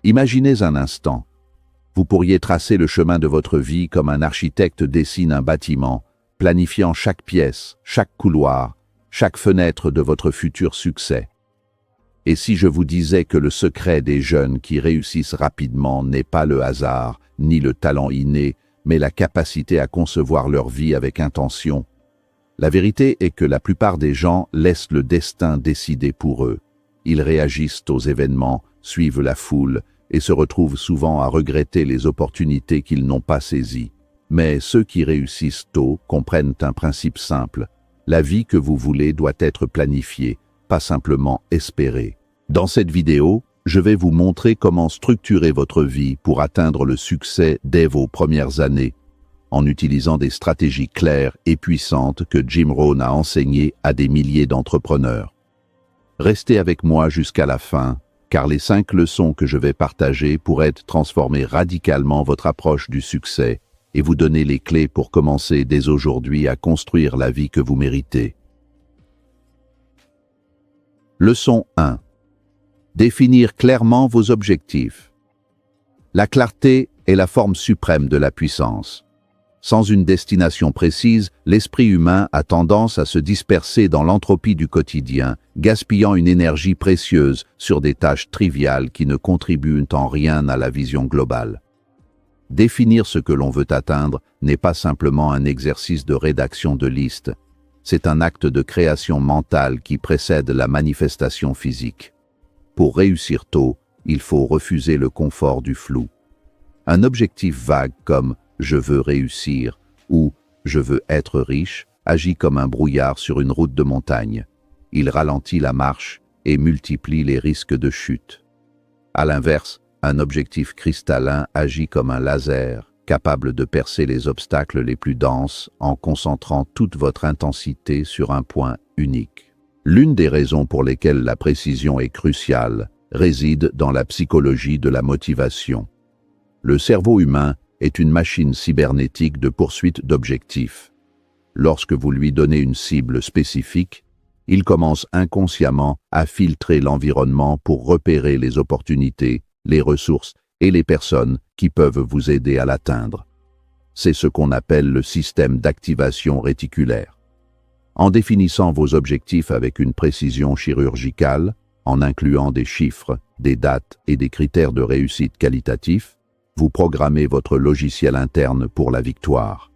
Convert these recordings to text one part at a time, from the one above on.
Imaginez un instant. Vous pourriez tracer le chemin de votre vie comme un architecte dessine un bâtiment, planifiant chaque pièce, chaque couloir, chaque fenêtre de votre futur succès. Et si je vous disais que le secret des jeunes qui réussissent rapidement n'est pas le hasard, ni le talent inné, mais la capacité à concevoir leur vie avec intention? La vérité est que la plupart des gens laissent le destin décider pour eux. Ils réagissent aux événements, suivent la foule et se retrouvent souvent à regretter les opportunités qu'ils n'ont pas saisies. Mais ceux qui réussissent tôt comprennent un principe simple. La vie que vous voulez doit être planifiée, pas simplement espérée. Dans cette vidéo, je vais vous montrer comment structurer votre vie pour atteindre le succès dès vos premières années, en utilisant des stratégies claires et puissantes que Jim Rohn a enseignées à des milliers d'entrepreneurs. Restez avec moi jusqu'à la fin, car les 5 leçons que je vais partager pourraient transformer radicalement votre approche du succès et vous donner les clés pour commencer dès aujourd'hui à construire la vie que vous méritez. Leçon 1. Définir clairement vos objectifs. La clarté est la forme suprême de la puissance. Sans une destination précise, l'esprit humain a tendance à se disperser dans l'entropie du quotidien, gaspillant une énergie précieuse sur des tâches triviales qui ne contribuent en rien à la vision globale. Définir ce que l'on veut atteindre n'est pas simplement un exercice de rédaction de liste, c'est un acte de création mentale qui précède la manifestation physique. Pour réussir tôt, il faut refuser le confort du flou. Un objectif vague comme « je veux réussir » ou « je veux être riche » agit comme un brouillard sur une route de montagne. Il ralentit la marche et multiplie les risques de chute. À l'inverse, un objectif cristallin agit comme un laser, capable de percer les obstacles les plus denses en concentrant toute votre intensité sur un point unique. L'une des raisons pour lesquelles la précision est cruciale réside dans la psychologie de la motivation. Le cerveau humain est une machine cybernétique de poursuite d'objectifs. Lorsque vous lui donnez une cible spécifique, il commence inconsciemment à filtrer l'environnement pour repérer les opportunités, les ressources et les personnes qui peuvent vous aider à l'atteindre. C'est ce qu'on appelle le système d'activation réticulaire. En définissant vos objectifs avec une précision chirurgicale, en incluant des chiffres, des dates et des critères de réussite qualitatifs, vous programmez votre logiciel interne pour la victoire.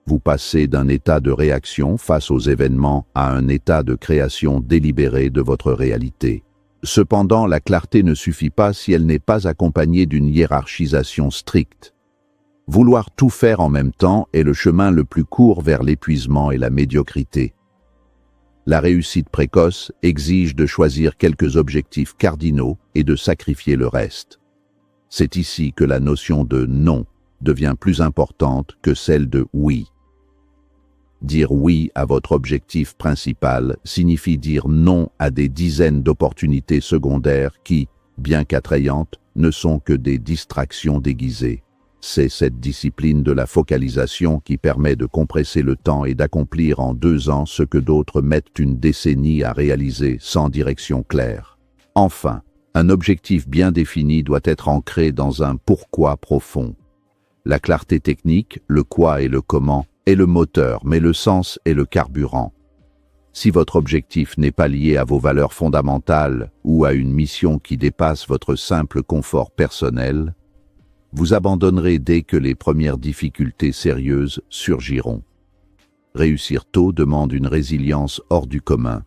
Vous passez d'un état de réaction face aux événements à un état de création délibérée de votre réalité. Cependant, la clarté ne suffit pas si elle n'est pas accompagnée d'une hiérarchisation stricte. Vouloir tout faire en même temps est le chemin le plus court vers l'épuisement et la médiocrité. La réussite précoce exige de choisir quelques objectifs cardinaux et de sacrifier le reste. C'est ici que la notion de « non » devient plus importante que celle de « oui ». Dire « oui » à votre objectif principal signifie dire « non » à des dizaines d'opportunités secondaires qui, bien qu'attrayantes, ne sont que des distractions déguisées. C'est cette discipline de la focalisation qui permet de compresser le temps et d'accomplir en 2 ans ce que d'autres mettent une décennie à réaliser sans direction claire. Enfin, un objectif bien défini doit être ancré dans un pourquoi profond. La clarté technique, le quoi et le comment, est le moteur, mais le sens est le carburant. Si votre objectif n'est pas lié à vos valeurs fondamentales ou à une mission qui dépasse votre simple confort personnel, vous abandonnerez dès que les premières difficultés sérieuses surgiront. Réussir tôt demande une résilience hors du commun.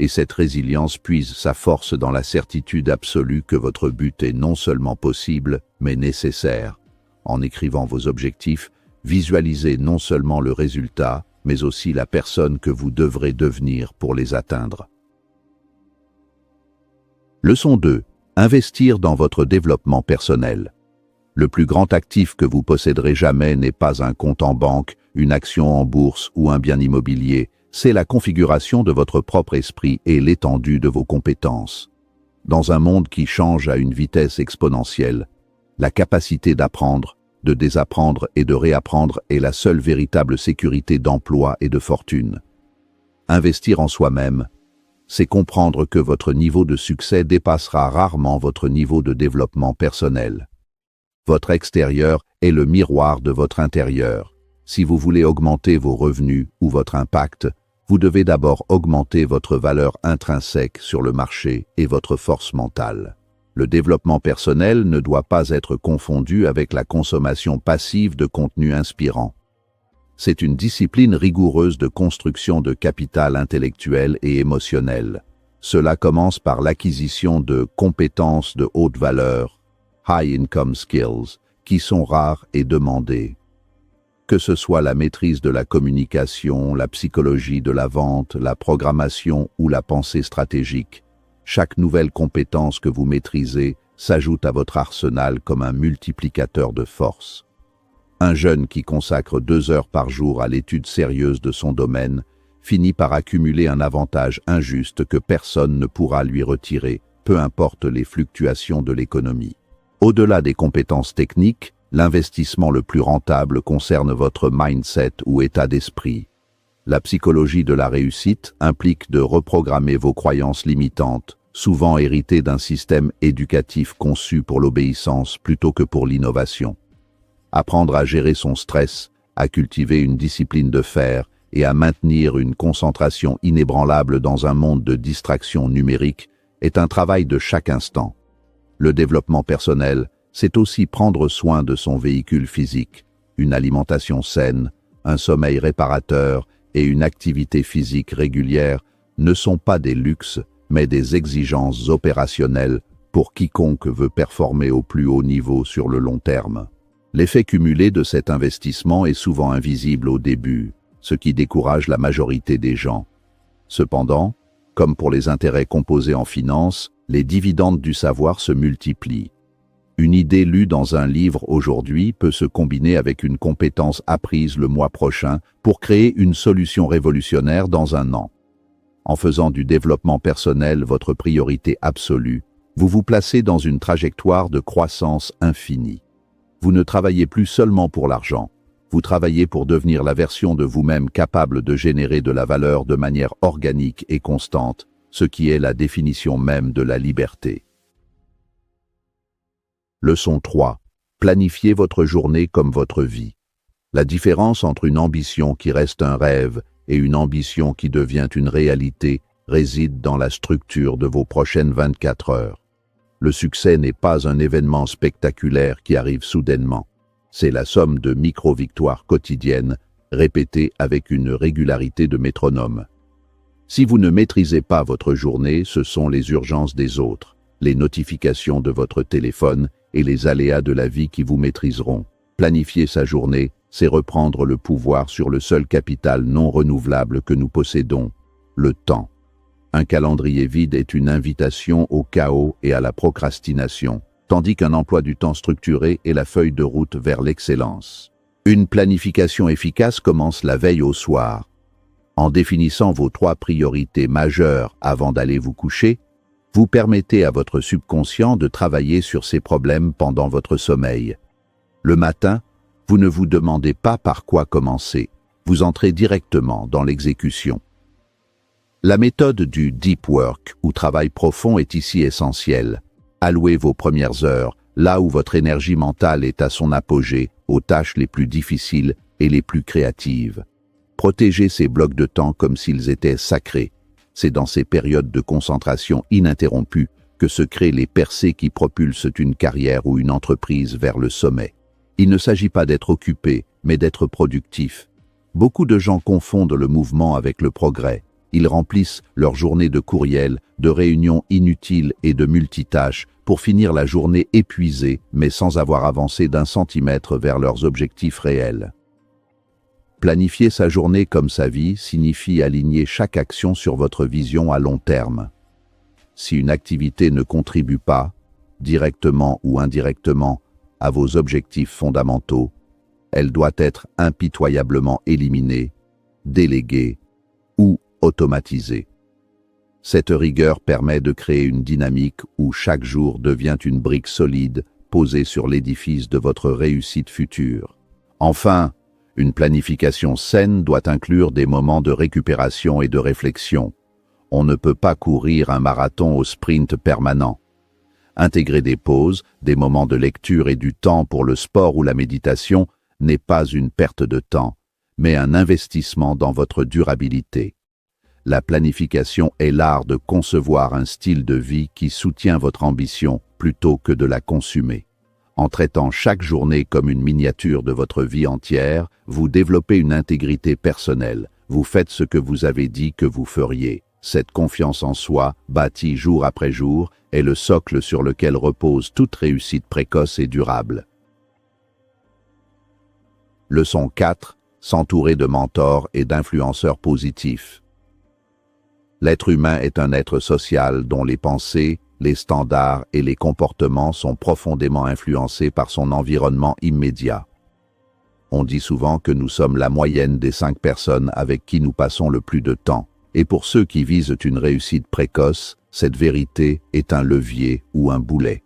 Et cette résilience puise sa force dans la certitude absolue que votre but est non seulement possible, mais nécessaire. En écrivant vos objectifs, visualisez non seulement le résultat, mais aussi la personne que vous devrez devenir pour les atteindre. Leçon 2. Investir dans votre développement personnel. Le plus grand actif que vous posséderez jamais n'est pas un compte en banque, une action en bourse ou un bien immobilier, c'est la configuration de votre propre esprit et l'étendue de vos compétences. Dans un monde qui change à une vitesse exponentielle, la capacité d'apprendre, de désapprendre et de réapprendre est la seule véritable sécurité d'emploi et de fortune. Investir en soi-même, c'est comprendre que votre niveau de succès dépassera rarement votre niveau de développement personnel. Votre extérieur est le miroir de votre intérieur. Si vous voulez augmenter vos revenus ou votre impact, vous devez d'abord augmenter votre valeur intrinsèque sur le marché et votre force mentale. Le développement personnel ne doit pas être confondu avec la consommation passive de contenu inspirant. C'est une discipline rigoureuse de construction de capital intellectuel et émotionnel. Cela commence par l'acquisition de compétences de haute valeur, high income skills, qui sont rares et demandées. Que ce soit la maîtrise de la communication, la psychologie de la vente, la programmation ou la pensée stratégique, chaque nouvelle compétence que vous maîtrisez s'ajoute à votre arsenal comme un multiplicateur de force. Un jeune qui consacre 2 heures par jour à l'étude sérieuse de son domaine finit par accumuler un avantage injuste que personne ne pourra lui retirer, peu importe les fluctuations de l'économie. Au-delà des compétences techniques, l'investissement le plus rentable concerne votre mindset ou état d'esprit. La psychologie de la réussite implique de reprogrammer vos croyances limitantes, souvent héritées d'un système éducatif conçu pour l'obéissance plutôt que pour l'innovation. Apprendre à gérer son stress, à cultiver une discipline de fer et à maintenir une concentration inébranlable dans un monde de distractions numériques est un travail de chaque instant. Le développement personnel, c'est aussi prendre soin de son véhicule physique, une alimentation saine, un sommeil réparateur et une activité physique régulière ne sont pas des luxes, mais des exigences opérationnelles pour quiconque veut performer au plus haut niveau sur le long terme. L'effet cumulé de cet investissement est souvent invisible au début, ce qui décourage la majorité des gens. Cependant, comme pour les intérêts composés en finance, les dividendes du savoir se multiplient. Une idée lue dans un livre aujourd'hui peut se combiner avec une compétence apprise le mois prochain pour créer une solution révolutionnaire dans un an. En faisant du développement personnel votre priorité absolue, vous vous placez dans une trajectoire de croissance infinie. Vous ne travaillez plus seulement pour l'argent, vous travaillez pour devenir la version de vous-même capable de générer de la valeur de manière organique et constante, ce qui est la définition même de la liberté. Leçon 3. Planifiez votre journée comme votre vie. La différence entre une ambition qui reste un rêve et une ambition qui devient une réalité réside dans la structure de vos prochaines 24 heures. Le succès n'est pas un événement spectaculaire qui arrive soudainement. C'est la somme de micro-victoires quotidiennes répétées avec une régularité de métronome. Si vous ne maîtrisez pas votre journée, ce sont les urgences des autres, les notifications de votre téléphone et les aléas de la vie qui vous maîtriseront. Planifier sa journée, c'est reprendre le pouvoir sur le seul capital non renouvelable que nous possédons, le temps. Un calendrier vide est une invitation au chaos et à la procrastination, tandis qu'un emploi du temps structuré est la feuille de route vers l'excellence. Une planification efficace commence la veille au soir. En définissant vos 3 priorités majeures avant d'aller vous coucher, vous permettez à votre subconscient de travailler sur ces problèmes pendant votre sommeil. Le matin, vous ne vous demandez pas par quoi commencer, vous entrez directement dans l'exécution. La méthode du deep work, ou travail profond, est ici essentielle. Allouez vos premières heures, là où votre énergie mentale est à son apogée, aux tâches les plus difficiles et les plus créatives. Protégez ces blocs de temps comme s'ils étaient sacrés. C'est dans ces périodes de concentration ininterrompue que se créent les percées qui propulsent une carrière ou une entreprise vers le sommet. Il ne s'agit pas d'être occupé, mais d'être productif. Beaucoup de gens confondent le mouvement avec le progrès. Ils remplissent leur journée de courriel, de réunions inutiles et de multitâches pour finir la journée épuisés, mais sans avoir avancé d'1 centimètre vers leurs objectifs réels. Planifier sa journée comme sa vie signifie aligner chaque action sur votre vision à long terme. Si une activité ne contribue pas, directement ou indirectement, à vos objectifs fondamentaux, elle doit être impitoyablement éliminée, déléguée ou automatisée. Cette rigueur permet de créer une dynamique où chaque jour devient une brique solide posée sur l'édifice de votre réussite future. Enfin, une planification saine doit inclure des moments de récupération et de réflexion. On ne peut pas courir un marathon au sprint permanent. Intégrer des pauses, des moments de lecture et du temps pour le sport ou la méditation n'est pas une perte de temps, mais un investissement dans votre durabilité. La planification est l'art de concevoir un style de vie qui soutient votre ambition plutôt que de la consumer. En traitant chaque journée comme une miniature de votre vie entière, vous développez une intégrité personnelle. Vous faites ce que vous avez dit que vous feriez. Cette confiance en soi, bâtie jour après jour, est le socle sur lequel repose toute réussite précoce et durable. Leçon 4. S'entourer de mentors et d'influenceurs positifs. L'être humain est un être social dont les pensées, les standards et les comportements sont profondément influencés par son environnement immédiat. On dit souvent que nous sommes la moyenne des 5 personnes avec qui nous passons le plus de temps. Et pour ceux qui visent une réussite précoce, cette vérité est un levier ou un boulet.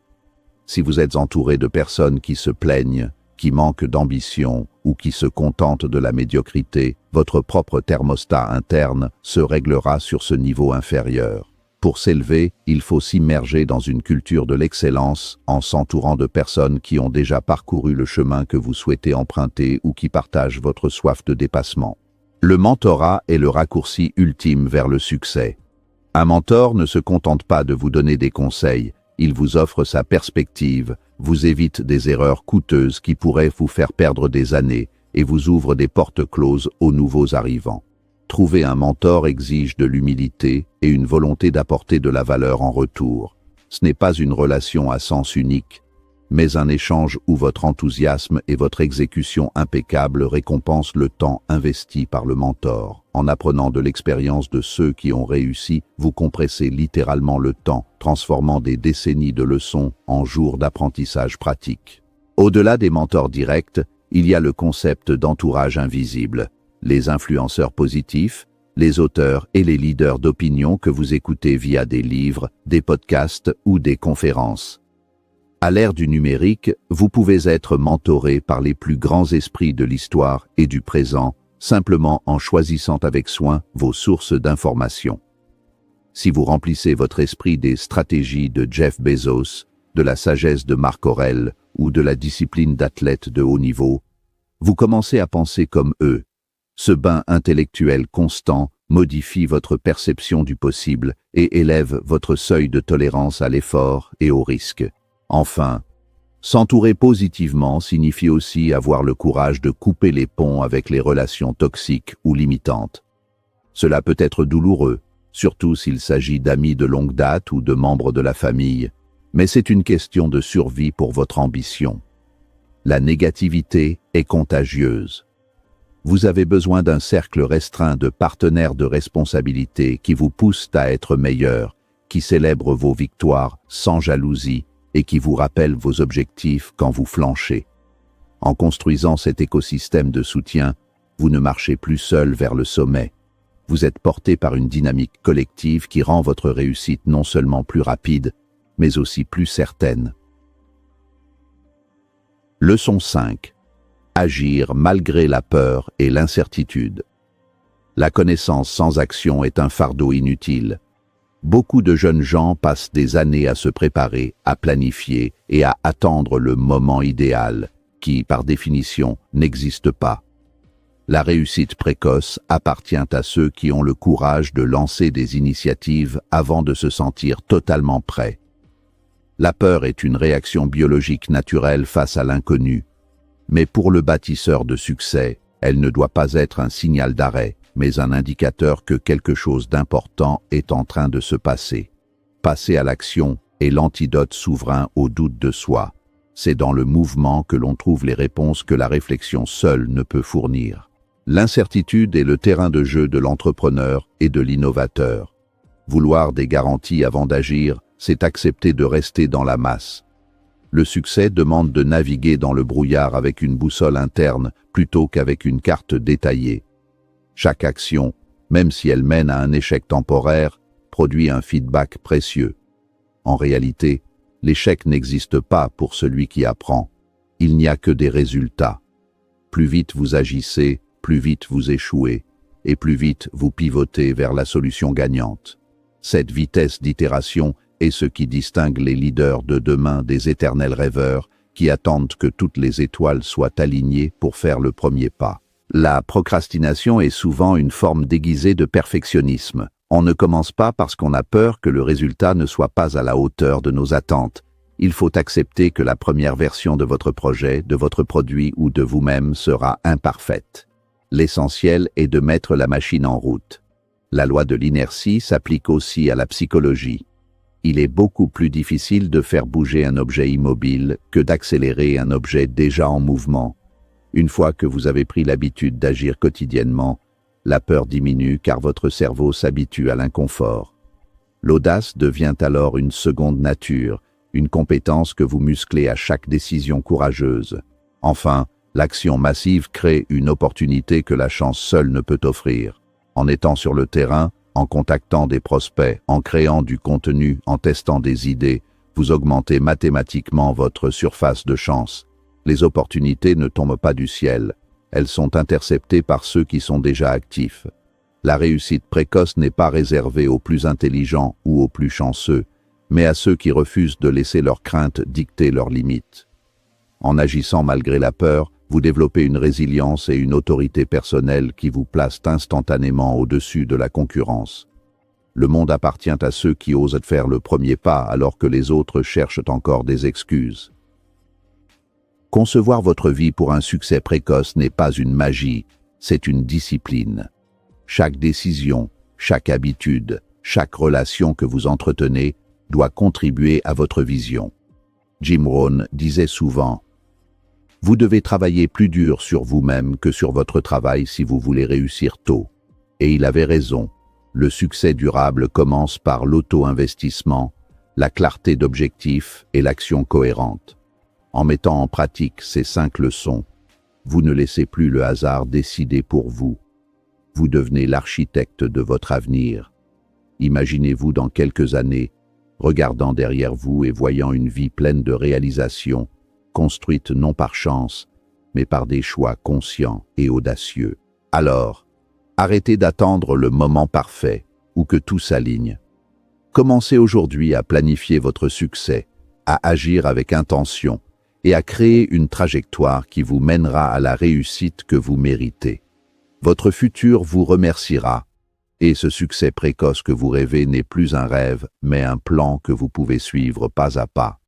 Si vous êtes entouré de personnes qui se plaignent, qui manquent d'ambition ou qui se contentent de la médiocrité, votre propre thermostat interne se réglera sur ce niveau inférieur. Pour s'élever, il faut s'immerger dans une culture de l'excellence en s'entourant de personnes qui ont déjà parcouru le chemin que vous souhaitez emprunter ou qui partagent votre soif de dépassement. Le mentorat est le raccourci ultime vers le succès. Un mentor ne se contente pas de vous donner des conseils, il vous offre sa perspective, vous évite des erreurs coûteuses qui pourraient vous faire perdre des années et vous ouvre des portes closes aux nouveaux arrivants. Trouver un mentor exige de l'humilité et une volonté d'apporter de la valeur en retour. Ce n'est pas une relation à sens unique, mais un échange où votre enthousiasme et votre exécution impeccable récompensent le temps investi par le mentor. En apprenant de l'expérience de ceux qui ont réussi, vous compressez littéralement le temps, transformant des décennies de leçons en jours d'apprentissage pratique. Au-delà des mentors directs, il y a le concept d'entourage invisible. Les influenceurs positifs, les auteurs et les leaders d'opinion que vous écoutez via des livres, des podcasts ou des conférences. À l'ère du numérique, vous pouvez être mentoré par les plus grands esprits de l'histoire et du présent, simplement en choisissant avec soin vos sources d'information. Si vous remplissez votre esprit des stratégies de Jeff Bezos, de la sagesse de Marc Aurèle ou de la discipline d'athlètes de haut niveau, vous commencez à penser comme eux. Ce bain intellectuel constant modifie votre perception du possible et élève votre seuil de tolérance à l'effort et au risque. Enfin, s'entourer positivement signifie aussi avoir le courage de couper les ponts avec les relations toxiques ou limitantes. Cela peut être douloureux, surtout s'il s'agit d'amis de longue date ou de membres de la famille, mais c'est une question de survie pour votre ambition. La négativité est contagieuse. Vous avez besoin d'un cercle restreint de partenaires de responsabilité qui vous poussent à être meilleur, qui célèbrent vos victoires sans jalousie et qui vous rappellent vos objectifs quand vous flanchez. En construisant cet écosystème de soutien, vous ne marchez plus seul vers le sommet. Vous êtes porté par une dynamique collective qui rend votre réussite non seulement plus rapide, mais aussi plus certaine. Leçon 5. Agir malgré la peur et l'incertitude. La connaissance sans action est un fardeau inutile. Beaucoup de jeunes gens passent des années à se préparer, à planifier et à attendre le moment idéal, qui, par définition, n'existe pas. La réussite précoce appartient à ceux qui ont le courage de lancer des initiatives avant de se sentir totalement prêts. La peur est une réaction biologique naturelle face à l'inconnu. Mais pour le bâtisseur de succès, elle ne doit pas être un signal d'arrêt, mais un indicateur que quelque chose d'important est en train de se passer. Passer à l'action est l'antidote souverain au doute de soi. C'est dans le mouvement que l'on trouve les réponses que la réflexion seule ne peut fournir. L'incertitude est le terrain de jeu de l'entrepreneur et de l'innovateur. Vouloir des garanties avant d'agir, c'est accepter de rester dans la masse. Le succès demande de naviguer dans le brouillard avec une boussole interne plutôt qu'avec une carte détaillée. Chaque action, même si elle mène à un échec temporaire, produit un feedback précieux. En réalité, l'échec n'existe pas pour celui qui apprend. Il n'y a que des résultats. Plus vite vous agissez, plus vite vous échouez, et plus vite vous pivotez vers la solution gagnante. Cette vitesse d'itération est ce qui distingue les leaders de demain des éternels rêveurs qui attendent que toutes les étoiles soient alignées pour faire le premier pas. La procrastination est souvent une forme déguisée de perfectionnisme. On ne commence pas parce qu'on a peur que le résultat ne soit pas à la hauteur de nos attentes. Il faut accepter que la première version de votre projet, de votre produit ou de vous-même sera imparfaite. L'essentiel est de mettre la machine en route. La loi de l'inertie s'applique aussi à la psychologie. Il est beaucoup plus difficile de faire bouger un objet immobile que d'accélérer un objet déjà en mouvement. Une fois que vous avez pris l'habitude d'agir quotidiennement, la peur diminue car votre cerveau s'habitue à l'inconfort. L'audace devient alors une seconde nature, une compétence que vous musclez à chaque décision courageuse. Enfin, l'action massive crée une opportunité que la chance seule ne peut offrir. En étant sur le terrain, en contactant des prospects, en créant du contenu, en testant des idées, vous augmentez mathématiquement votre surface de chance. Les opportunités ne tombent pas du ciel. Elles sont interceptées par ceux qui sont déjà actifs. La réussite précoce n'est pas réservée aux plus intelligents ou aux plus chanceux, mais à ceux qui refusent de laisser leurs craintes dicter leurs limites. En agissant malgré la peur, vous développez une résilience et une autorité personnelle qui vous placent instantanément au-dessus de la concurrence. Le monde appartient à ceux qui osent faire le premier pas alors que les autres cherchent encore des excuses. Concevoir votre vie pour un succès précoce n'est pas une magie, c'est une discipline. Chaque décision, chaque habitude, chaque relation que vous entretenez doit contribuer à votre vision. Jim Rohn disait souvent « Vous devez travailler plus dur sur vous-même que sur votre travail si vous voulez réussir tôt. » Et il avait raison. Le succès durable commence par l'auto-investissement, la clarté d'objectifs et l'action cohérente. En mettant en pratique ces 5 leçons, vous ne laissez plus le hasard décider pour vous. Vous devenez l'architecte de votre avenir. Imaginez-vous dans quelques années, regardant derrière vous et voyant une vie pleine de réalisations, construite non par chance, mais par des choix conscients et audacieux. Alors, arrêtez d'attendre le moment parfait ou que tout s'aligne. Commencez aujourd'hui à planifier votre succès, à agir avec intention et à créer une trajectoire qui vous mènera à la réussite que vous méritez. Votre futur vous remerciera, et ce succès précoce que vous rêvez n'est plus un rêve, mais un plan que vous pouvez suivre pas à pas.